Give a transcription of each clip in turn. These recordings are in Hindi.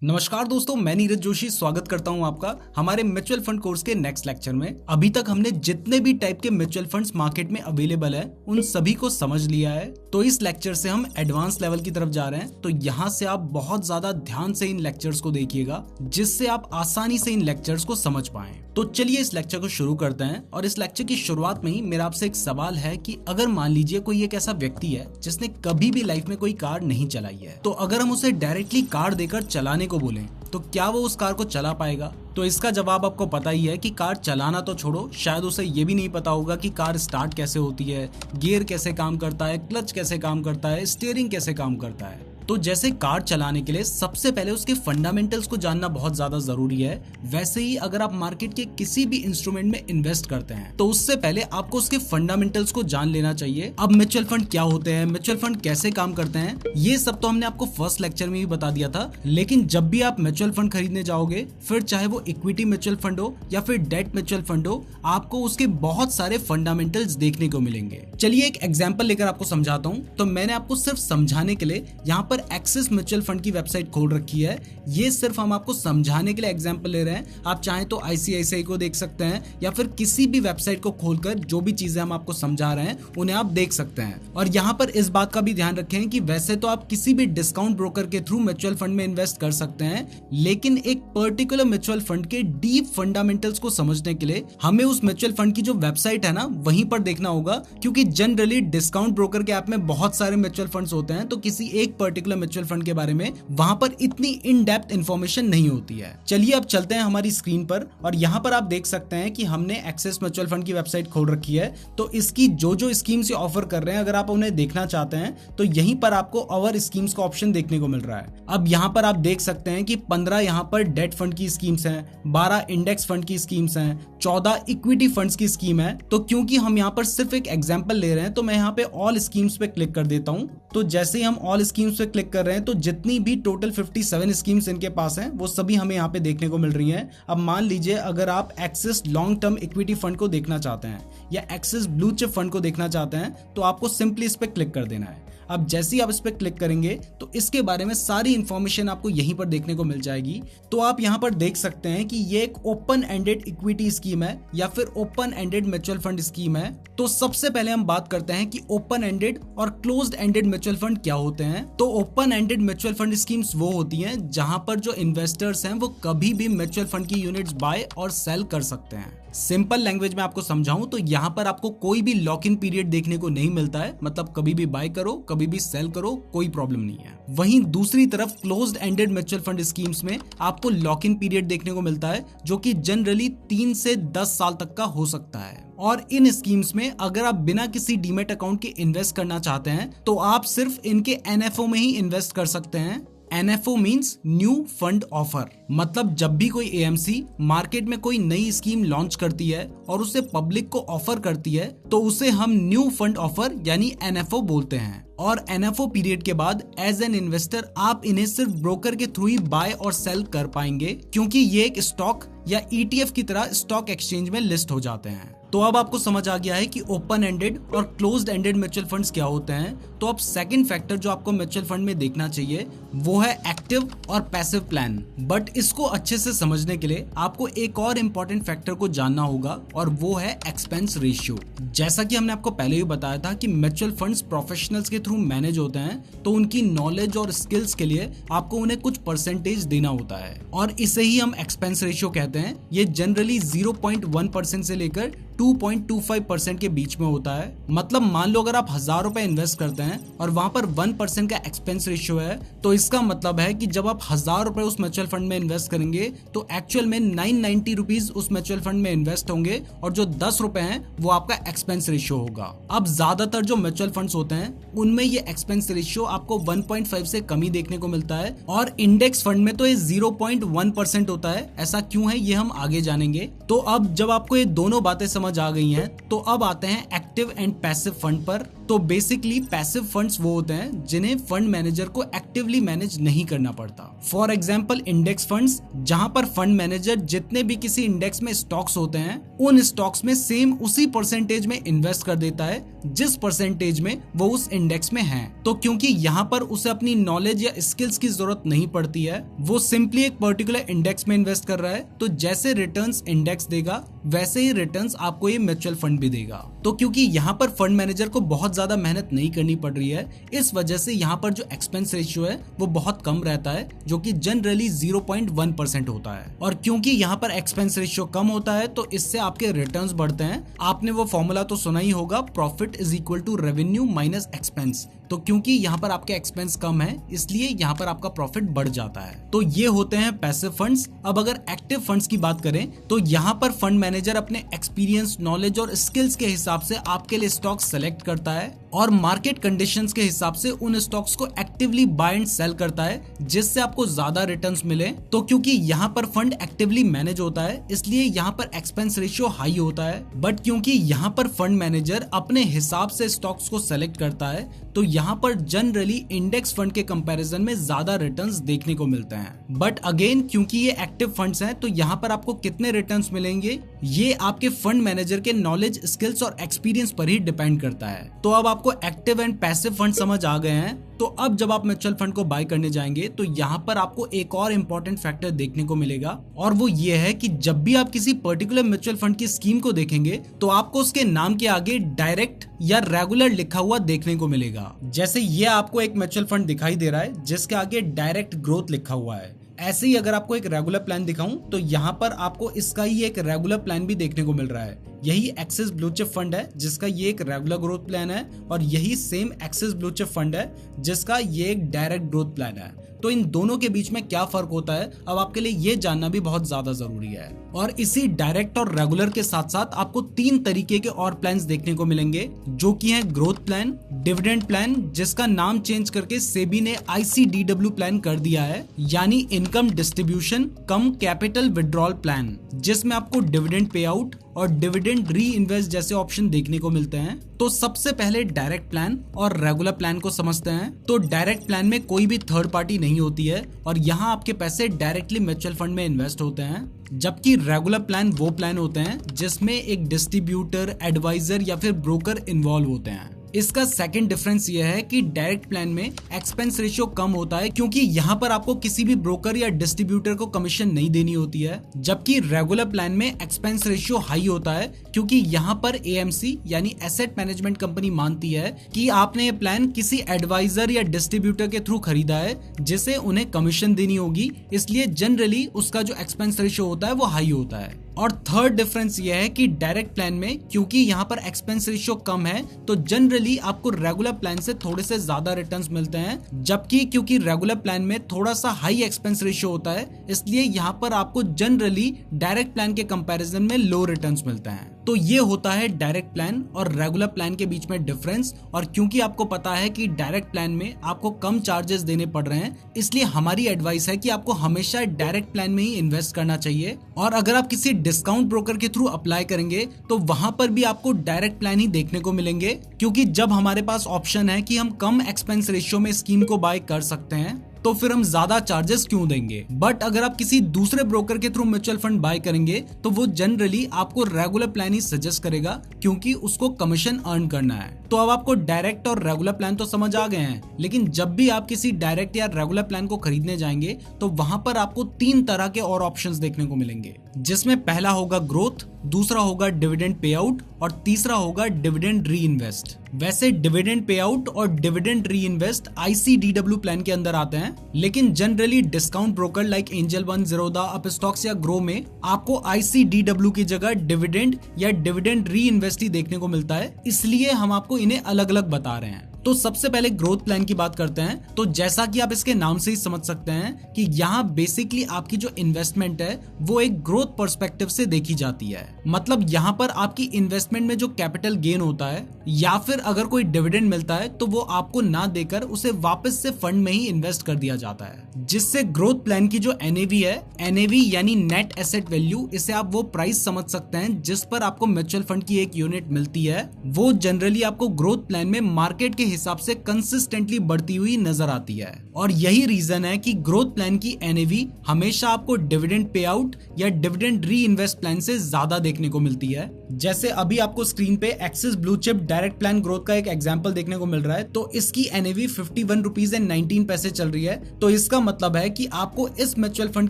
नमस्कार दोस्तों, मैं नीरज जोशी स्वागत करता हूं आपका हमारे म्यूचुअल फंड कोर्स के नेक्स्ट लेक्चर में। अभी तक हमने जितने भी टाइप के म्यूचुअल फंड्स मार्केट में अवेलेबल है उन सभी को समझ लिया है। तो इस लेक्चर से हम एडवांस लेवल की तरफ जा रहे हैं। तो यहाँ से आप बहुत ज्यादा ध्यान से इन लेक्चर्स को देखिएगा जिससे आप आसानी से इन लेक्चर्स को समझ पाएं। तो चलिए इस लेक्चर को शुरू करते हैं। और इस लेक्चर की शुरुआत में ही मेरा आपसे एक सवाल है कि अगर मान लीजिए कोई एक ऐसा व्यक्ति है जिसने कभी भी लाइफ में कोई कार नहीं चलाई है, तो अगर हम उसे डायरेक्टली कार देकर चलाने को बोलें तो क्या वो उस कार को चला पाएगा? तो इसका जवाब आपको पता ही है कि कार चलाना तो छोड़ो, शायद उसे ये भी नहीं पता होगा कि कार स्टार्ट कैसे होती है, गियर कैसे काम करता है, क्लच कैसे काम करता है, स्टीयरिंग कैसे काम करता है। तो जैसे कार चलाने के लिए सबसे पहले उसके फंडामेंटल्स को जानना बहुत ज्यादा जरूरी है, वैसे ही अगर आप मार्केट के किसी भी इंस्ट्रूमेंट में इन्वेस्ट करते हैं तो उससे पहले आपको उसके फंडामेंटल्स को जान लेना चाहिए। अब म्यूचुअल फंड क्या होते हैं, म्यूचुअल फंड कैसे काम करते हैं, ये सब तो हमने आपको फर्स्ट लेक्चर में ही बता दिया था। लेकिन जब भी आप म्यूचुअल फंड खरीदने जाओगे, फिर चाहे वो इक्विटी म्यूचुअल फंड हो या फिर डेट म्यूचुअल फंड हो, आपको उसके बहुत सारे फंडामेंटल्स देखने को मिलेंगे। चलिए एक एग्जांपल लेकर आपको समझाता हूँ। तो मैंने आपको सिर्फ समझाने के लिए यहाँ पर एक्सिस म्यूचुअल फंड की वेबसाइट खोल रखी है। ये सिर्फ हम आपको समझाने के लिए एग्जांपल ले रहे हैं। आप चाहें तो आईसीआईसीआई को देख सकते हैं या फिर किसी भी वेबसाइट को खोलकर जो भी चीजें हम आपको समझा रहे हैं उन्हें आप देख सकते हैं। और यहाँ पर इस बात का भी ध्यान रखें कि वैसे तो आप किसी भी डिस्काउंट ब्रोकर के थ्रू म्यूचुअल फंड में इन्वेस्ट कर सकते हैं, लेकिन एक पर्टिकुलर म्यूचुअल फंड के डीप फंडामेंटल्स को समझने के लिए हमें उस म्यूचुअल फंड की जो वेबसाइट है ना वहीं पर देखना होगा। क्योंकि जनरली डिस्काउंट ब्रोकर के ऐप में बहुत सारे म्यूचुअल फंड्स होते हैं, तो किसी एक पर्टिकुलर म्यूचुअल फंड के बारे में वहां पर इतनी इन डेप्थ इंफॉर्मेशन नहीं होती है। चलिए अब चलते हैं हमारी स्क्रीन पर और यहाँ पर आप देख सकते हैं कि हमने एक्सिस म्यूचुअल फंड की वेबसाइट खोल रखी है। तो इसकी जो स्कीम्स ऑफर कर रहे हैं, अगर आप उन्हें देखना चाहते हैं तो यहीं पर आपको और स्कीम्स का ऑप्शन देखने को मिल रहा है। अब यहाँ पर आप देख सकते हैं कि 15 यहाँ पर डेट फंड की स्कीम्स हैं, 12 इंडेक्स फंड की स्कीम्स हैं, 14 इक्विटी फंड्स की स्कीम है। तो क्योंकि हम यहाँ पर सिर्फ एक एग्जांपल ले रहे हैं तो मैं यहाँ पे ऑल स्कीम्स पे क्लिक कर देता हूँ। तो जैसे ही हम ऑल स्कीम्स पे क्लिक कर रहे हैं तो जितनी भी टोटल 57 स्कीम्स इनके पास हैं वो सभी हमें यहाँ पे देखने को मिल रही हैं। अब मान लीजिए अगर आप axis long term equity fund को देखना चाहते हैं या एक्सिस ब्लू चिप फंड को देखना चाहते हैं तो आपको सिंपली इस पे क्लिक कर देना है। अब जैसे ही आप इस पे क्लिक करेंगे तो इसके बारे में सारी इंफॉर्मेशन आपको यहीं पर देखने को मिल जाएगी। तो आप यहाँ पर देख सकते हैं कि ये एक ओपन एंडेड इक्विटी स्कीम है या फिर open ended mutual fund scheme है। तो सबसे पहले हम बात करते हैं कि ओपन एंडेड और क्लोज्ड एंडेड म्यूचुअल फंड क्या होते हैं। तो open ended mutual fund schemes वो होती हैं जहां पर जो इन्वेस्टर्स हैं वो कभी भी म्यूचुअल फंड की यूनिट्स बाय और सेल कर सकते हैं। सिंपल लैंग्वेज में आपको समझाऊं तो यहाँ पर आपको कोई भी लॉक इन पीरियड देखने को नहीं मिलता है, मतलब कभी भी बाय करो कभी भी सेल करो, कोई प्रॉब्लम नहीं है। वहीं दूसरी तरफ closed ended mutual fund schemes में आपको लॉक इन पीरियड देखने को मिलता है जो कि जनरली 3 से 10 साल तक का हो सकता है। और इन स्कीम्स में अगर आप बिना किसी डीमेट अकाउंट के इन्वेस्ट करना चाहते हैं तो आप सिर्फ इनके एनएफओ में ही इन्वेस्ट कर सकते हैं। NFO means new fund offer, मतलब जब भी कोई AMC मार्केट में कोई नई स्कीम लॉन्च करती है और उसे पब्लिक को ऑफर करती है तो उसे हम न्यू फंड ऑफर यानी NFO बोलते हैं। और NFO पीरियड के बाद एज एन इन्वेस्टर आप इन्हें सिर्फ ब्रोकर के थ्रू ही बाय और सेल कर पाएंगे, क्योंकि ये एक स्टॉक या ETF की तरह स्टॉक एक्सचेंज में लिस्ट हो जाते हैं। तो अब आपको समझ आ गया है कि ओपन एंडेड और क्लोज्ड एंडेड म्यूचुअल फंड्स क्या होते हैं। तो अब सेकंड फैक्टर जो आपको म्यूचुअल फंड में देखना चाहिए वो है एक्टिव और पैसिव प्लान। बट इसको अच्छे से समझने के लिए आपको एक और इम्पोर्टेंट फैक्टर को जानना होगा और वो है एक्सपेंस रेशियो। जैसा कि हमने आपको पहले ही बताया था कि म्यूचुअल फंड्स प्रोफेशनल्स के थ्रू मैनेज होते हैं, तो उनकी नॉलेज और स्किल्स के लिए आपको उन्हें कुछ परसेंटेज देना होता है और इसे ही हम एक्सपेंस रेशियो कहते हैं। ये जनरली 0.1% से लेकर 2.25% के बीच में होता है। मतलब मान लो अगर आप 1000 रुपए इन्वेस्ट करते हैं और वहां पर 1% का एक्सपेंस रेशियो है, तो इसका मतलब है कि जब आप 1000 रुपए उस म्यूचुअल फंड में इन्वेस्ट करेंगे तो एक्चुअल में 990 रुपीज उस म्यूचुअल फंड में इन्वेस्ट होंगे और जो 10 रुपए हैं वो आपका एक्सपेंस रेशियो होगा। अब ज्यादातर जो म्यूचुअल फंड्स होते हैं उनमें ये एक्सपेंस रेशियो आपको 1.5 से कम ही देखने को मिलता है और इंडेक्स फंड में तो ये 0.1% होता है। ऐसा क्यों है ये हम आगे जानेंगे। तो अब जब आपको ये दोनों बातें समझ आ गई हैं तो अब आते हैं एक्टिव एंड पैसिव फंड पर। तो बेसिकली पैसिव फंड्स वो होते हैं जिन्हें फंड मैनेजर को एक्टिवली मैनेज नहीं करना पड़ता। फॉर एग्जांपल इंडेक्स फंड्स, जहां पर फंड मैनेजर जितने भी किसी इंडेक्स में स्टॉक्स होते हैं उन स्टॉक्स में सेम उसी परसेंटेज में इन्वेस्ट कर देता है जिस परसेंटेज में वो उस इंडेक्स में है। तो क्योंकि यहाँ पर उसे अपनी नॉलेज या स्किल्स की जरूरत नहीं पड़ती है, वो सिंपली एक पर्टिकुलर इंडेक्स में इन्वेस्ट कर रहा है, तो जैसे रिटर्न्स इंडेक्स देगा वैसे ही रिटर्न्स आपको ये म्यूचुअल फंड भी देगा। तो क्योंकि यहाँ पर फंड मैनेजर को बहुत ज्यादा मेहनत नहीं करनी पड़ रही है, इस वजह से यहाँ पर जो एक्सपेंस रेशियो है वो बहुत कम रहता है, जो कि जनरली 0.1% होता है। और क्योंकि यहाँ पर एक्सपेंस रेशियो कम होता है तो इससे आपके रिटर्न्स बढ़ते हैं। आपने वो फॉर्मूला तो सुना ही होगा, profit is equal to revenue minus expense. तो क्योंकि यहाँ पर आपके एक्सपेंस कम है, इसलिए यहाँ पर आपका प्रॉफिट बढ़ जाता है। तो ये होते हैं पैसिव फंड्स। अब अगर एक्टिव फंड्स की बात करें तो यहाँ पर फंड मैनेजर अपने एक्सपीरियंस, नॉलेज और स्किल्स के हिसाब से आपके लिए स्टॉक सेलेक्ट करता है और मार्केट कंडीशंस के हिसाब से उन स्टॉक्स को एक्टिवली बाय एंड सेल करता है, जिससे आपको ज्यादा रिटर्न्स मिले। तो क्योंकि यहाँ पर फंड एक्टिवली मैनेज होता है, इसलिए यहाँ पर एक्सपेंस रेशियो हाई होता है। बट क्योंकि यहाँ पर फंड मैनेजर अपने हिसाब से स्टॉक्स को सेलेक्ट करता है, तो यहाँ पर जनरली इंडेक्स फंड के कंपैरिजन में ज्यादा रिटर्न्स देखने को मिलते हैं। बट अगेन क्योंकि ये एक्टिव फंड्स हैं, तो यहाँ पर आपको कितने रिटर्न्स मिलेंगे ये आपके फंड मैनेजर के नॉलेज, स्किल्स और एक्सपीरियंस पर ही डिपेंड करता है। तो अब आपको एक्टिव एंड पैसिव फंड समझ आ गए हैं। तो अब जब आप म्यूचुअल फंड को बाय करने जाएंगे तो यहाँ पर आपको एक और इम्पोर्टेंट फैक्टर देखने को मिलेगा, और वो ये है कि जब भी आप किसी पर्टिकुलर म्यूचुअल फंड की स्कीम को देखेंगे तो आपको उसके नाम के आगे डायरेक्ट या रेगुलर लिखा हुआ देखने को मिलेगा। जैसे ये आपको एक म्यूचुअल फंड दिखाई दे रहा है जिसके आगे डायरेक्ट ग्रोथ लिखा हुआ है। ऐसे ही अगर आपको एक रेगुलर प्लान दिखाऊं तो यहाँ पर आपको इसका ही एक रेगुलर प्लान भी देखने को मिल रहा है। यही एक्सिस ब्लू चिप फंड है जिसका ये एक रेगुलर ग्रोथ प्लान है, और यही same axis blue chip fund है जिसका ये एक डायरेक्ट ग्रोथ प्लान है। तो इन दोनों के बीच में क्या फर्क होता है, अब आपके लिए ये जानना भी बहुत ज्यादा जरूरी है। और इसी डायरेक्ट और रेगुलर के साथ साथ आपको 3 तरीके के और प्लान्स देखने को मिलेंगे, जो कि हैं ग्रोथ प्लान, डिविडेंड प्लान जिसका नाम चेंज करके सेबी ने ICDW प्लान कर दिया है, यानी इनकम डिस्ट्रीब्यूशन कम कैपिटल विड्रॉल प्लान, जिसमें आपको डिविडेंड पे आउट और डिविडेंड री इन्वेस्ट जैसे ऑप्शन देखने को मिलते हैं। तो सबसे पहले डायरेक्ट प्लान और रेगुलर प्लान को समझते हैं। तो डायरेक्ट प्लान में कोई भी थर्ड पार्टी नहीं होती है और यहाँ आपके पैसे डायरेक्टली म्यूचुअल फंड में इन्वेस्ट होते हैं, जबकि रेगुलर प्लान वो प्लान होते हैं जिसमें एक डिस्ट्रीब्यूटर, एडवाइजर या फिर ब्रोकर इन्वॉल्व होते हैं। इसका सेकंड डिफरेंस ये है कि डायरेक्ट प्लान में एक्सपेंस रेशियो कम होता है, क्योंकि यहाँ पर आपको किसी भी ब्रोकर या डिस्ट्रीब्यूटर को कमीशन नहीं देनी होती है, जबकि रेगुलर प्लान में एक्सपेंस रेशियो हाई होता है, क्योंकि यहाँ पर AMC यानी एसेट मैनेजमेंट कंपनी मानती है कि आपने ये प्लान किसी एडवाइजर या डिस्ट्रीब्यूटर के थ्रू खरीदा है जिसे उन्हें कमीशन देनी होगी, इसलिए जनरली उसका जो एक्सपेंस रेशियो होता है वो हाई होता है। और थर्ड डिफरेंस ये है कि डायरेक्ट प्लान में क्योंकि यहाँ पर एक्सपेंस रेशियो कम है, तो जनरली आपको रेगुलर प्लान से थोड़े से ज्यादा रिटर्न्स मिलते हैं, जबकि क्योंकि रेगुलर प्लान में थोड़ा सा हाई एक्सपेंस रेशियो होता है, इसलिए यहाँ पर आपको जनरली डायरेक्ट प्लान के कंपैरिजन में लो रिटर्न्स मिलते हैं। तो ये होता है डायरेक्ट प्लान और रेगुलर प्लान के बीच में डिफरेंस। और क्योंकि आपको पता है कि डायरेक्ट प्लान में आपको कम चार्जेस देने पड़ रहे हैं, इसलिए हमारी एडवाइस है कि आपको हमेशा डायरेक्ट प्लान में ही इन्वेस्ट करना चाहिए। और अगर आप किसी डिस्काउंट ब्रोकर के थ्रू अप्लाई करेंगे तो वहां पर भी आपको डायरेक्ट प्लान ही देखने को मिलेंगे, क्योंकि जब हमारे पास ऑप्शन है कि हम कम एक्सपेंस रेशियो में स्कीम को बाय कर सकते हैं, तो फिर हम ज्यादा चार्जेस क्यों देंगे। बट अगर आप किसी दूसरे ब्रोकर के थ्रू म्यूचुअल फंड बाय करेंगे तो वो जनरली आपको रेगुलर प्लान ही सजेस्ट करेगा, क्योंकि उसको कमीशन अर्न करना है। तो अब आपको डायरेक्ट और रेगुलर प्लान तो समझ आ गए हैं, लेकिन जब भी आप किसी डायरेक्ट या रेगुलर प्लान को खरीदने जाएंगे तो वहां पर आपको 3 तरह के और ऑप्शंस देखने को मिलेंगे, जिसमें पहला होगा ग्रोथ, दूसरा होगा डिविडेंड पे आउट और तीसरा होगा डिविडेंड री इन्वेस्ट। वैसे डिविडेंड पे आउट और डिविडेंड री इन्वेस्ट ICDW प्लान के अंदर आते हैं, लेकिन generally discount broker like angel one, Zerodha, Upstox या ग्रो में आपको ICDW की जगह डिविडेंड या डिविडेंड री इन्वेस्ट ही देखने को मिलता है, इसलिए हम आपको इन्हें अलग अलग बता रहे हैं। तो सबसे पहले ग्रोथ प्लान की बात करते हैं। तो जैसा कि आप इसके नाम से ही समझ सकते हैं कि यहाँ बेसिकली आपकी जो इन्वेस्टमेंट है वो एक ग्रोथ पर्सपेक्टिव से देखी जाती है। मतलब यहाँ पर आपकी इन्वेस्टमेंट में जो कैपिटल गेन होता है या फिर अगर कोई डिविडेंड मिलता है तो वो आपको ना देकर उसे वापस से फंड में ही इन्वेस्ट कर दिया जाता है। जिससे ग्रोथ प्लान की जो एनएवी है, एनएवी यानी नेट एसेट वैल्यू, इसे आप वो प्राइस समझ सकते हैं जिस पर आपको म्यूचुअल फंड की एक यूनिट मिलती है, वो जनरली आपको ग्रोथ प्लान में मार्केट के हिसाब से कंसिस्टेंटली बढ़ती हुई नजर आती है। और यही रीजन है कि ग्रोथ प्लान की एनएवी हमेशा आपको डिविडेंड पे आउट या डिविडेंड री इन्वेस्ट प्लान से ज्यादा देखने को मिलती है। जैसे अभी आपको स्क्रीन पे axis blue chip direct plan growth का एक एग्जांपल देखने को मिल रहा है, तो इसकी एनएवी 51 रुपीज एंड 19 पैसे चल रही है। तो इसका मतलब है कि आपको इस म्यूचुअल फंड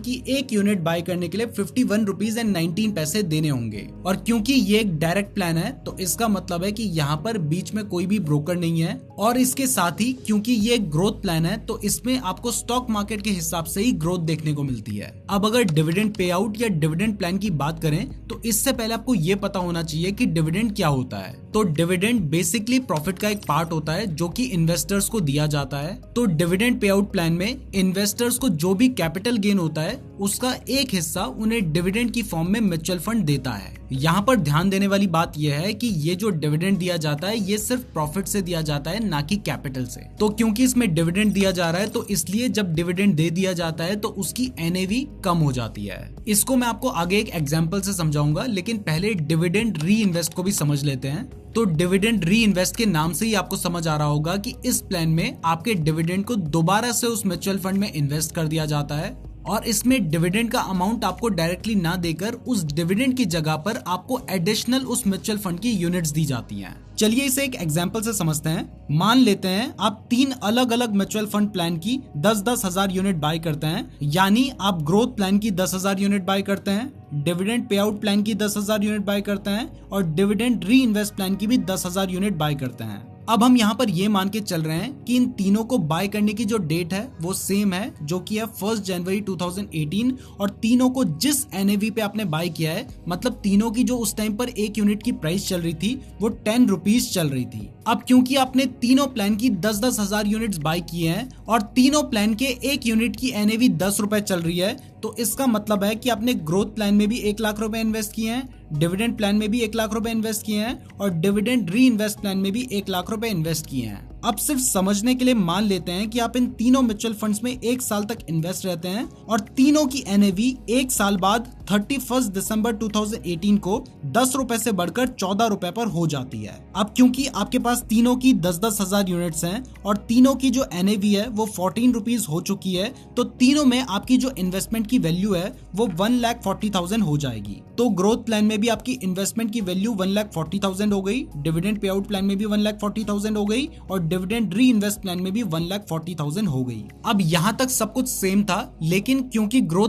की एक यूनिट बाय करने के लिए 51 रुपीज एंड 19 पैसे देने होंगे। और क्योंकि ये एक डायरेक्ट प्लान है, तो इसका मतलब है कि यहाँ पर बीच में कोई भी ब्रोकर नहीं है। और इसके साथ ही क्योंकि ये एक ग्रोथ प्लान है, तो इसमें आपको स्टॉक मार्केट के हिसाब से ही ग्रोथ देखने को मिलती है। अब अगर डिविडेंड पे आउट या डिविडेंड प्लान की बात करें, तो इससे पहले आपको ये पता होना चाहिए कि डिविडेंड क्या होता है। तो डिविडेंड बेसिकली प्रॉफिट का एक पार्ट होता है जो कि इन्वेस्टर्स को दिया जाता है। तो डिविडेंड पे आउट प्लान में इन्वेस्टर्स को जो भी कैपिटल गेन होता है, उसका एक हिस्सा उन्हें डिविडेंड की फॉर्म में म्यूचुअल फंड देता है। यहाँ पर ध्यान देने वाली बात यह है कि ये जो डिविडेंड दिया जाता है, ये सिर्फ प्रॉफिट से दिया जाता है, ना कि कैपिटल से। तो क्योंकि इसमें डिविडेंड दिया जा रहा है, तो इसलिए जब डिविडेंड दे दिया जाता है तो उसकी एनएवी कम हो जाती है। इसको मैं आपको आगे एक एग्जांपल से समझाऊंगा, लेकिन पहले डिविडेंड री इन्वेस्ट को भी समझ लेते हैं। तो डिविडेंड री इन्वेस्ट के नाम से ही आपको समझ आ रहा होगा कि इस प्लान में आपके डिविडेंड को दोबारा से उस म्यूचुअल फंड में इन्वेस्ट कर दिया जाता है। और इसमें डिविडेंड का अमाउंट आपको डायरेक्टली ना देकर उस डिविडेंड की जगह पर आपको एडिशनल उस म्यूचुअल फंड की यूनिट्स दी जाती हैं। चलिए इसे एक एग्जांपल से समझते हैं। मान लेते हैं आप 3 अलग अलग म्यूचुअल फंड प्लान की 10-10 हजार यूनिट बाय करते हैं, यानी आप ग्रोथ प्लान की 10,000 यूनिट बाय करते हैं, डिविडेंड पे आउट प्लान की 10,000 यूनिट बाय करते हैं और डिविडेंड री इन्वेस्ट प्लान की भी 10,000 यूनिट बाय करते हैं। अब हम यहाँ पर ये मान के चल रहे हैं कि इन तीनों को बाय करने की जो डेट है वो सेम है, जो कि है 1 जनवरी 2018, और तीनों को जिस एनएवी पे आपने बाय किया है, मतलब तीनों की जो उस टाइम पर एक यूनिट की प्राइस चल रही थी वो 10 रुपीज चल रही थी। अब क्योंकि आपने तीनों प्लान की 10-10 हजार यूनिट्स बाय किए हैं और तीनों प्लान के एक यूनिट की एनएवी 10 रुपए चल रही है, तो इसका मतलब है कि आपने ग्रोथ प्लान में भी 1 लाख रुपए इन्वेस्ट किए हैं, डिविडेंड प्लान में भी 1 लाख रुपए इन्वेस्ट किए हैं और डिविडेंड री इन्वेस्ट प्लान में भी 1 लाख रुपए इन्वेस्ट किए हैं। अब सिर्फ समझने के लिए मान लेते हैं कि आप इन तीनों म्यूचुअल फंड्स में 1 साल तक इन्वेस्ट रहते हैं और तीनों की एनएवी 1 साल बाद 31 दिसंबर 2018 को 10 रुपए से बढ़कर 14 रुपए पर हो जाती है। अब क्योंकि आपके पास तीनों की 10-10 हजार यूनिट्स हैं और तीनों की जो एनएवी है वो 14 रुपीज हो चुकी है, तो तीनों में आपकी जो इन्वेस्टमेंट की वैल्यू है वो 1,40,000 हो जाएगी। तो ग्रोथ प्लान में भी आपकी इन्वेस्टमेंट की वैल्यू 1,40,000 हो गई, डिविडेंड पे आउट प्लान में भी 1,40,000 हो गई और डिविडेंड री इन्वेस्ट प्लान में भी 1,40,000 हो गई। अब यहाँ तक सब कुछ सेम था, लेकिन क्योंकि ग्रोथ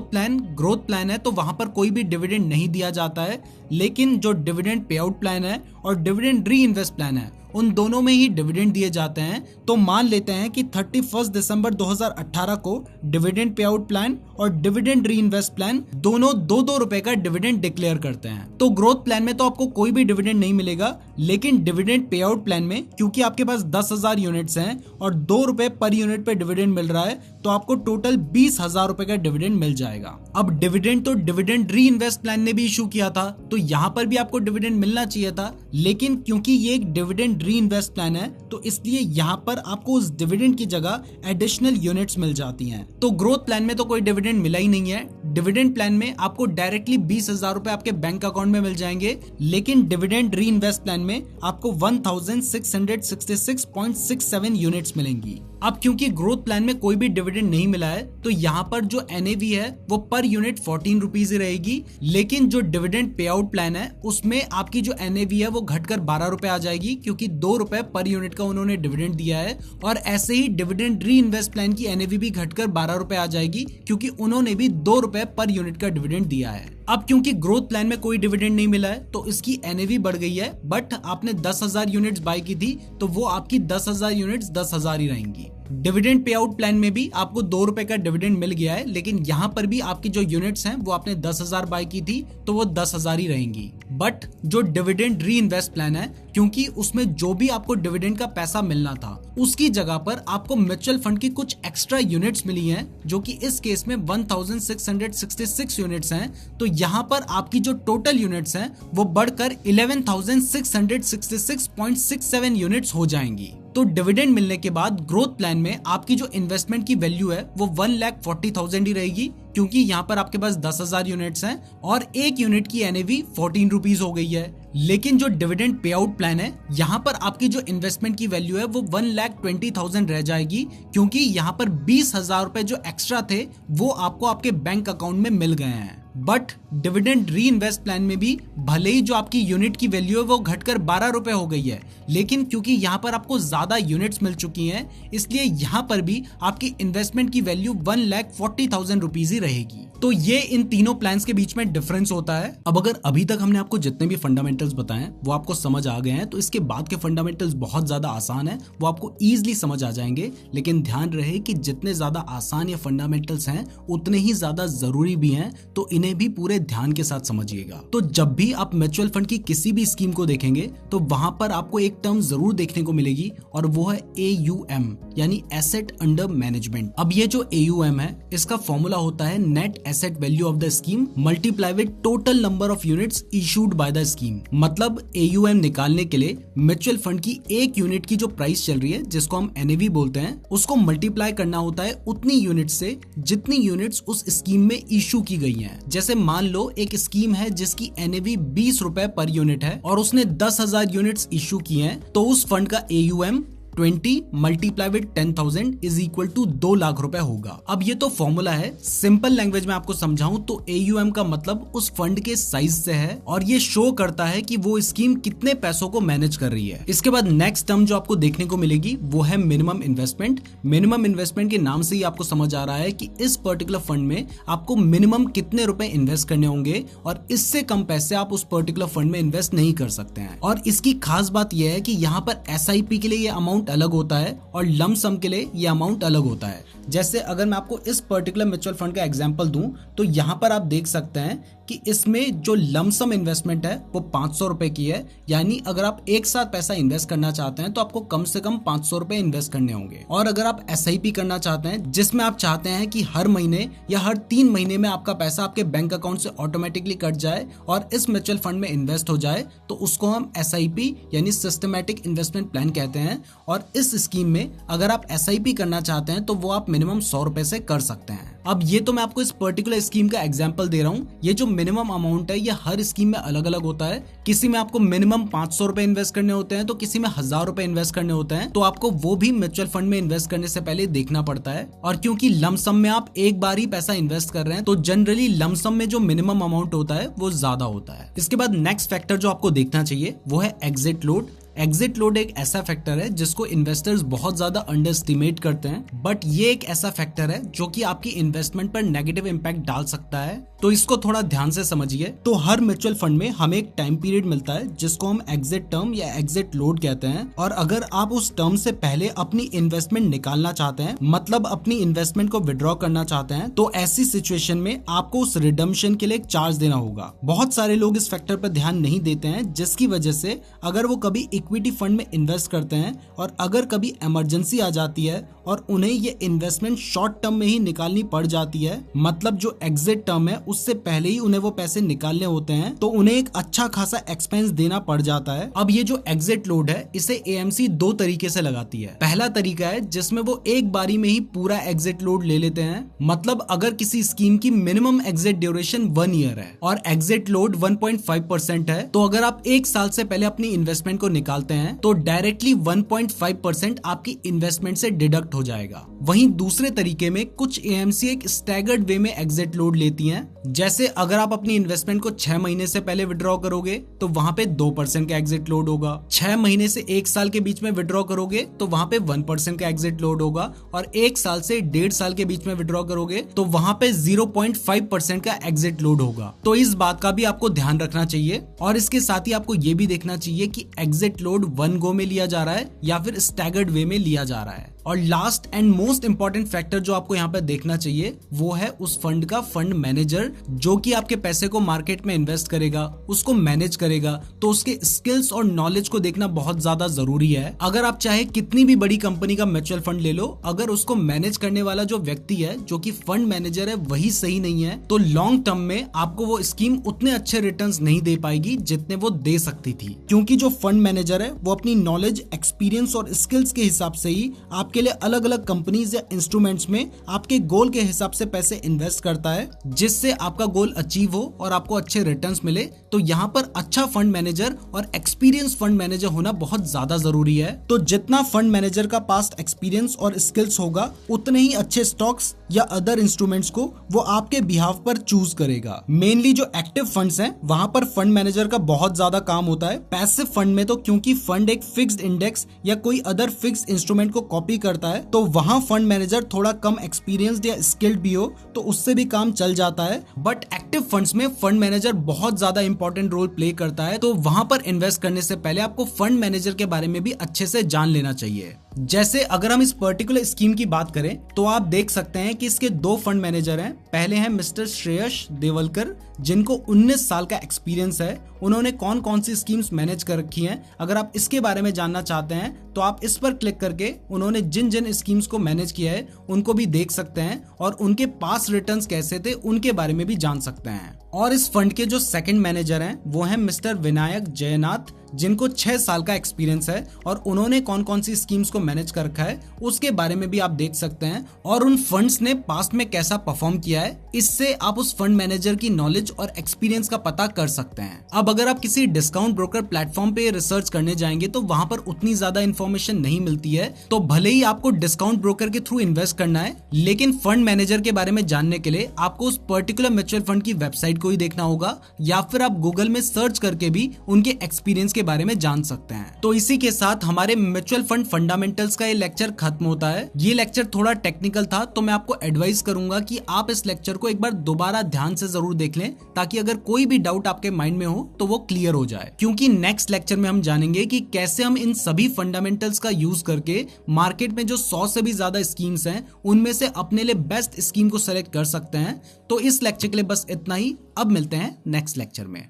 प्लान है तो वहां पर कोई भी डिविडेंड नहीं दिया जाता है, लेकिन जो डिविडेंड पे आउट प्लान है और डिविडेंड री इन्वेस्ट प्लान है उन दोनों में ही डिविडेंड दिए जाते हैं। तो मान लेते हैं कि 31 दिसंबर 2018 को डिविडेंड पे आउट प्लान और डिविडेंड री इन्वेस्ट प्लान दोनों 2-2 रुपए का डिविडेंड डिक्लेयर करते हैं। तो ग्रोथ प्लान में तो आपको कोई भी डिविडेंड नहीं मिलेगा, लेकिन डिविडेंड पे आउट प्लान में क्योंकि आपके पास 10,000 यूनिट्स हैं और 2 रुपए पर यूनिट पे डिविडेंड मिल रहा है, तो आपको टोटल 20,000 रुपए का डिविडेंड मिल जाएगा। अब डिविडेंड तो डिविडेंड री इन्वेस्ट प्लान ने भी इशू किया था, तो यहाँ पर भी आपको डिविडेंड मिलना चाहिए था, लेकिन क्योंकि ये एक डिविडेंड री इन्वेस्ट प्लान है तो इसलिए यहाँ पर आपको उस डिविडेंड की जगह एडिशनल यूनिट्स मिल जाती हैं। तो ग्रोथ प्लान में तो कोई डिविडेंड मिला ही नहीं है। डिविडेंड प्लान में आपको डायरेक्टली 20,000 रुपए आपके बैंक अकाउंट में मिल जाएंगे, लेकिन डिविडेंड री इन्वेस्ट प्लान में आपको 1,666.67 यूनिट्स मिलेंगी। अब क्योंकि ग्रोथ प्लान में कोई भी डिविडेंड नहीं मिला है, तो यहाँ पर जो एनएवी है वो पर यूनिट 14 रुपीज ही रहेगी, लेकिन जो डिविडेंड पे आउट प्लान है उसमें आपकी जो एनएवी है वो घटकर 12 रुपए आ जाएगी, क्योंकि 2 रुपए पर यूनिट का उन्होंने डिविडेंड दिया है। और ऐसे ही डिविडेंड री इन्वेस्ट प्लान की एनएवी भी घटकर 12 रुपए आ जाएगी, क्योंकि उन्होंने भी 2 रुपए पर यूनिट का डिविडेंड दिया है। अब क्योंकि ग्रोथ प्लान में कोई डिविडेंड नहीं मिला है तो इसकी एनएवी बढ़ गई है, बट आपने 10,000 यूनिट्स बाय की थी तो वो आपकी 10,000 यूनिट्स 10,000 ही रहेंगी। डिविडेंड पे आउट प्लान में भी आपको 2 रुपए का डिविडेंड मिल गया है, लेकिन यहाँ पर भी आपकी जो यूनिट्स हैं वो आपने 10,000 बाय की थी तो वो 10,000 ही रहेंगी। बट जो डिविडेंड री इन्वेस्ट प्लान है, क्योंकि उसमें जो भी आपको डिविडेंड का पैसा मिलना था उसकी जगह पर आपको म्यूचुअल फंड की कुछ एक्स्ट्रा यूनिट्स मिली हैं, जो कि इस केस में 1,666 यूनिट्स हैं। तो यहाँ पर आपकी जो टोटल यूनिट्स हैं वो बढ़कर 11,666.67 यूनिट्स हो जाएंगी। तो डिविडेंड मिलने के बाद ग्रोथ प्लान में आपकी जो इन्वेस्टमेंट की वैल्यू है वो 1,40,000 ही रहेगी, क्योंकि यहाँ पर आपके पास 10,000 यूनिट्स हैं और एक यूनिट की एनएवी 14 रुपीज हो गई है। लेकिन जो डिविडेंड पे आउट प्लान है, यहाँ पर आपकी जो इन्वेस्टमेंट की वैल्यू है वो 1,20,000 रह जाएगी, क्योंकि यहाँ पर 20,000 रुपए जो एक्स्ट्रा थे वो आपको आपके बैंक अकाउंट में मिल गए हैं। बट डिविडेंड री इन्वेस्ट प्लान में भी भले ही जो आपकी यूनिट की वैल्यू है वो घटकर 12 रुपए हो गई है, लेकिन क्योंकि यहाँ पर आपको ज्यादा यूनिट्स मिल चुकी हैं, इसलिए यहाँ पर भी आपकी इन्वेस्टमेंट की वैल्यू 1,40,000 रुपीज ही रहेगी। तो ये इन तीनों प्लान्स के बीच में डिफरेंस होता है। अब अगर अभी तक हमने आपको जितने भी फंडामेंटल्स बताए वो आपको समझ आ गए हैं, तो इसके बाद के फंडामेंटल्स बहुत ज्यादा आसान है, वो आपको इजीली समझ आ जाएंगे। लेकिन ध्यान रहे कि जितने ज्यादा आसान ये फंडामेंटल्स हैं उतने ही ज्यादा जरूरी भी हैं, तो इन्हें भी पूरे ध्यान के साथ समझिएगा। तो जब भी आप म्यूचुअल फंड की किसी भी स्कीम को देखेंगे तो वहां पर आपको एक टर्म जरूर देखने को मिलेगी, और वो है AUM, यानी एसेट अंडर मैनेजमेंट। अब ये जो AUM है, इसका फॉर्मूला होता है net asset value of the scheme multiply with total number of units issued by the scheme. मतलब AUM निकालने के लिए म्यूचुअल फंड की एक यूनिट की जो प्राइस चल रही है, जिसको हम NAV बोलते हैं, उसको मल्टीप्लाई करना होता है उतनी यूनिट से जितनी यूनिट्स उस स्कीम में इशू की गई हैं। जैसे मान लो एक स्कीम है जिसकी NAV 20 रुपए पर यूनिट है और उसने 10,000 यूनिट्स इशू किए हैं, तो उस फंड का AUM 20 multiply with 10,000 is equal to 2 lakh रुपए होगा। अब ये तो फॉर्मूला है, सिंपल लैंग्वेज में आपको समझाऊं तो AUM का मतलब उस फंड के साइज से है, और ये शो करता है कि वो स्कीम कितने पैसों को मैनेज कर रही है। इसके बाद नेक्स्ट टर्म जो आपको देखने को मिलेगी वो है मिनिमम इन्वेस्टमेंट। मिनिमम इन्वेस्टमेंट के नाम से ही आपको समझ आ रहा है कि इस पर्टिकुलर फंड में आपको मिनिमम कितने रुपए इन्वेस्ट करने होंगे, और इससे कम पैसे आप उस पर्टिकुलर फंड में इन्वेस्ट नहीं कर सकते हैं। और इसकी खास बात यह है कि यहाँ पर SIP के लिए ये अमाउंट अलग होता है और लम सम के लिए ये अमाउंट अलग होता है। जैसे अगर मैं आपको इस पर्टिकुलर म्यूचुअल फंड का एग्जांपल दूं, तो यहाँ पर आप देख सकते हैं कि इसमें जो लमसम इन्वेस्टमेंट है वो 500 रुपए की है, यानी अगर आप एक साथ पैसा इन्वेस्ट करना चाहते हैं तो आपको कम से कम 500 रुपए इन्वेस्ट करने होंगे। और अगर आप SIP करना चाहते हैं, जिसमें आप चाहते हैं कि हर महीने या हर 3 महीने में आपका पैसा आपके बैंक अकाउंट से ऑटोमेटिकली कट जाए और इस म्यूचुअल फंड में इन्वेस्ट हो जाए, तो उसको हम SIP यानी सिस्टमैटिक इन्वेस्टमेंट प्लान कहते हैं। और इस स्कीम में अगर आप SIP करना चाहते हैं तो वो आप मिनिमम 100 रुपए से कर सकते हैं। अब ये तो मैं आपको इस पर्टिकुलर स्कीम का एग्जांपल दे रहा हूँ। ये जो मिनिमम अमाउंट है ये हर स्कीम में अलग अलग होता है। किसी में आपको मिनिमम 500 रुपए इन्वेस्ट करने होते हैं, तो किसी में 1,000 रुपए इन्वेस्ट करने होते हैं। तो आपको वो भी म्यूचुअल फंड में इन्वेस्ट करने से पहले देखना पड़ता है। और क्योंकि लमसम में आप एक बार ही पैसा इन्वेस्ट कर रहे हैं, तो जनरली लमसम में जो मिनिमम अमाउंट होता है वो ज्यादा होता है। इसके बाद नेक्स्ट फैक्टर जो आपको देखना चाहिए वो है एग्जिट लोड। एग्जिट लोड एक ऐसा फैक्टर है जिसको इन्वेस्टर्स बहुत ज्यादा अंडर एस्टिमेट करते हैं, बट ये एक ऐसा फैक्टर है जो कि आपकी इन्वेस्टमेंट पर नेगेटिव इंपैक्ट डाल सकता है। तो इसको थोड़ा ध्यान से समझिए। तो हर म्यूचुअल फंड में हमें एक टाइम पीरियड मिलता है जिसको हम एग्जिट टर्म या एग्जिट लोड कहते हैं। और अगर आप उस टर्म से पहले अपनी इन्वेस्टमेंट निकालना चाहते हैं, मतलब अपनी इन्वेस्टमेंट को विड्रॉ करना चाहते हैं, तो ऐसी सिचुएशन में आपको उस रिडम्पशन के लिए एक चार्ज देना होगा। बहुत सारे लोग इस फैक्टर पर ध्यान नहीं देते हैं, जिसकी वजह से अगर वो कभी इक्विटी फंड में इन्वेस्ट करते हैं और अगर कभी इमरजेंसी आ जाती है और उन्हें ये इन्वेस्टमेंट शॉर्ट टर्म में ही निकालनी पड़ जाती है, मतलब जो एग्जिट टर्म है उससे पहले ही उन्हें वो पैसे निकालने होते हैं, तो उन्हें एक अच्छा खासा एक्सपेंस देना पड़ जाता है। अब ये जो एग्जिट लोड है इसे AMC 2 तरीके से लगाती है। पहला तरीका है जिसमें वो एक बारी में ही पूरा एग्जिट लोड ले लेते हैं, मतलब अगर किसी स्कीम की मिनिमम एग्जिट ड्यूरेशन 1 ईयर है और एग्जिट लोड 1.5% है, तो अगर आप 1 साल से पहले अपनी इन्वेस्टमेंट को निकालते हैं तो डायरेक्टली 1.5% आपकी इन्वेस्टमेंट से डिडक्ट हो जाएगा। वहीं दूसरे तरीके में कुछ AMC एक स्टैगर्ड वे में एग्जिट लोड लेती हैं। जैसे अगर आप अपनी इन्वेस्टमेंट को 6 महीने से पहले विड्रॉ करोगे तो वहां पे 2% का एग्जिट लोड होगा। 6 महीने से 1 साल के बीच में विड्रॉ करोगे तो वहां पे 1% का एग्जिट लोड होगा, और 1 साल से 1.5 साल के बीच में विड्रॉ करोगे तो वहां पे 0.5% का एग्जिट लोड होगा। तो इस बात का भी आपको ध्यान रखना चाहिए। और इसके साथ ही आपको ये भी देखना चाहिए कि एग्जिट लोड 1 गो में लिया जा रहा है या फिर स्टैगर्ड वे में लिया जा रहा है। और last and most important factor जो आपको यहाँ पे देखना चाहिए वो है उस फंड का फंड मैनेजर, जो कि आपके पैसे को मार्केट में इन्वेस्ट करेगा, उसको मैनेज करेगा। तो उसके स्किल्स और नॉलेज को देखना बहुत ज्यादा जरूरी है। अगर आप चाहे कितनी भी बड़ी कंपनी का म्यूचुअल फंड ले लो, अगर उसको मैनेज करने वाला जो व्यक्ति है, जो कि फंड मैनेजर है, वही सही नहीं है, तो लॉन्ग टर्म में आपको वो स्कीम उतने अच्छे रिटर्न्स नहीं दे पाएगी जितने वो दे सकती थी। क्योंकि जो फंड मैनेजर मैनेजर है वो अपनी नॉलेज, एक्सपीरियंस और स्किल्स के हिसाब से ही आपके लिए अलग अलग कंपनीज या इंस्ट्रूमेंट्स में आपके गोल के हिसाब से पैसे इन्वेस्ट करता है, जिससे आपका गोल अचीव हो और आपको अच्छे रिटर्न्स मिले। तो यहाँ पर अच्छा फंड मैनेजर और एक्सपीरियंस फंड मैनेजर होना बहुत ज्यादा जरूरी है। तो जितना फंड मैनेजर का पास्ट एक्सपीरियंस और स्किल्स होगा, उतने ही अच्छे स्टॉक्स या अदर इंस्ट्रूमेंट्स को वो आपके बिहाफ पर चूज करेगा। मेनली जो एक्टिव फंड्स हैं वहां पर फंड मैनेजर का बहुत ज्यादा काम होता है। पैसिव फंड में तो क्योंकि फंड एक फिक्स्ड इंडेक्स या कोई अदर फिक्स्ड इंस्ट्रूमेंट को कॉपी करता है, तो वहां फंड मैनेजर थोड़ा कम एक्सपीरियंस्ड या स्किल्ड भी हो तो उससे भी काम चल जाता है। बट एक्टिव फंड्स में फंड मैनेजर बहुत ज्यादा इंपॉर्टेंट रोल प्ले करता है। तो वहां पर इन्वेस्ट करने से पहले आपको फंड मैनेजर के बारे में भी अच्छे से जान लेना चाहिए। जैसे अगर हम इस पर्टिकुलर स्कीम की बात करें तो आप देख सकते हैं कि इसके 2 फंड मैनेजर हैं। पहले हैं मिस्टर श्रेयस देवलकर, जिनको 19 साल का एक्सपीरियंस है। उन्होंने कौन कौन सी स्कीम्स मैनेज कर रखी हैं, अगर आप इसके बारे में जानना चाहते हैं तो आप इस पर क्लिक करके उन्होंने जिन जिन स्कीम्स को मैनेज किया है उनको भी देख सकते हैं और उनके पास रिटर्न्स कैसे थे उनके बारे में भी जान सकते हैं। और इस फंड के जो सेकंड मैनेजर हैं वो हैं मिस्टर विनायक जयनाथ, जिनको 6 साल का एक्सपीरियंस है और उन्होंने कौन कौन सी स्कीम्स को मैनेज कर रखा है उसके बारे में भी आप देख सकते हैं और उन फंड्स ने पास्ट में कैसा परफॉर्म किया है। इससे आप उस फंड मैनेजर की नॉलेज और एक्सपीरियंस का पता कर सकते हैं। अब अगर आप किसी डिस्काउंट ब्रोकर प्लेटफॉर्म पे रिसर्च करने जाएंगे तो वहां पर उतनी ज्यादा इन्फॉर्मेशन नहीं मिलती है। तो भले ही आपको डिस्काउंट ब्रोकर के थ्रू इन्वेस्ट करना है, लेकिन फंड मैनेजर के बारे में जानने के लिए आपको उस पर्टिकुलर म्यूचुअल फंड की वेबसाइट को ही देखना होगा, या फिर आप गूगल में सर्च करके भी उनके एक्सपीरियंस के बारे में जान सकते हैं। तो इसी के साथ हमारे म्यूचुअल फंड फंडामेंटल्स का ये लेक्चर खत्म होता है। ये लेक्चर थोड़ा टेक्निकल था, तो मैं आपको एडवाइस करूंगा कि आप इस लेक्चर को एक बार दोबारा ध्यान से जरूर देख लें, ताकि अगर कोई भी डाउट आपके माइंड में हो तो वो क्लियर हो जाए। क्योंकि नेक्स्ट लेक्चर में हम जानेंगे कि कैसे हम इन सभी फंडामेंटल्स का यूज करके मार्केट में जो 100 से भी ज्यादा स्कीम्स हैं उनमें से अपने लिए बेस्ट स्कीम को सेलेक्ट कर सकते हैं। तो इस लेक्चर के लिए बस इतना ही। अब मिलते हैं नेक्स्ट लेक्चर में।